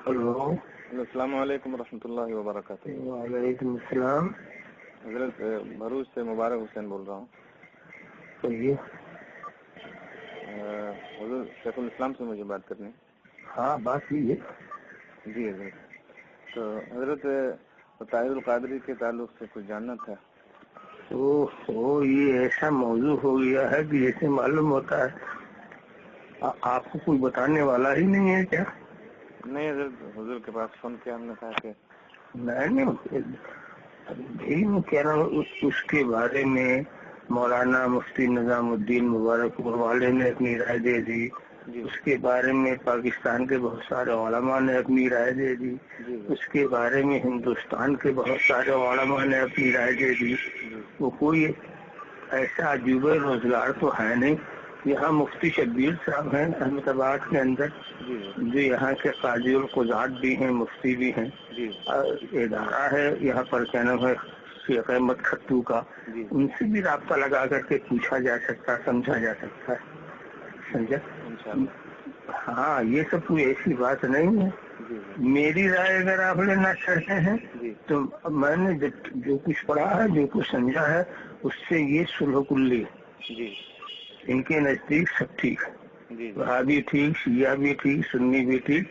Hello, السلام علیکم ورحمۃ اللہ وبرکاتہ۔ وعلیکم السلام۔ حضرت بھروچ سے مبارک حسین بول رہا ہوں۔ کہیے۔ حضور شیخ الاسلام سے مجھے بات کرنی ہے۔ ہاں بات کیجیے۔ جی حضرت، تو حضرت طاہر القادری کے تعلق سے کچھ جاننا تھا۔ یہ ایسا موضوع ہو گیا ہے کہ جیسے معلوم ہوتا ہے آپ کو کوئی بتانے والا ہی نہیں ہے کیا؟ نہیں حضرت، حضور کے پاس فون کیا، ہم نے کہا کہ میں کہہ رہا ہوں اس کے بارے میں مولانا مفتی نظام الدین مبارک والے نے اپنی رائے دے دی، اس کے بارے میں پاکستان کے بہت سارے علماء نے اپنی رائے دے دی، اس کے بارے میں ہندوستان کے بہت سارے علماء نے اپنی رائے دے دی۔ وہ کوئی ایسا عجوبہ روزگار تو ہے نہیں۔ یہاں مفتی شبیر صاحب ہیں احمد آباد کے اندر، جو یہاں کے قاضی القضات بھی ہیں، مفتی بھی ہیں۔ ادارہ ہے یہاں پر کیا نام ہے شیخ احمد کھٹو کا، ان سے بھی رابطہ لگا کر کے پوچھا جا سکتا، سمجھا جا سکتا ہے، سمجھا؟ ہاں، یہ سب کوئی ایسی بات نہیں ہے۔ میری رائے اگر آپ لینا چاہتے ہیں تو میں نے جو کچھ پڑھا ہے، جو کچھ سمجھا ہے، اس سے یہ صلح کلی ان کے نزدیک سب ٹھیک ہے، وہابی ٹھیک، شیعہ بھی ٹھیک، سنی بھی ٹھیک،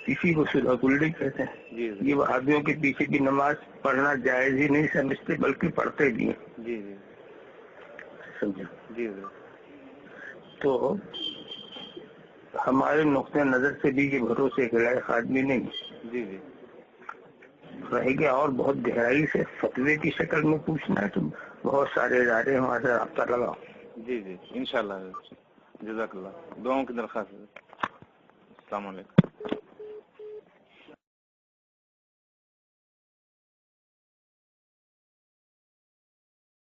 اسی کو صلح کلی کہتے ہیں۔ یہ وہابیوں کے پیچھے کی نماز پڑھنا جائز ہی نہیں سمجھتے، بلکہ پڑھتے بھی ہیں، سمجھا؟ تو ہمارے نقطۂ نظر سے بھی یہ بھروسے کے لائق آدمی نہیں رہے گا، اور بہت گہرائی سے فتوے کی شکل میں پوچھنا ہے تو بہت سارے ادارے ہمارے سے رابطہ لگاؤ۔ جی انشاءاللہ، جزاک اللہ، دعاؤں کی درخواست ہے۔ السلام علیکم۔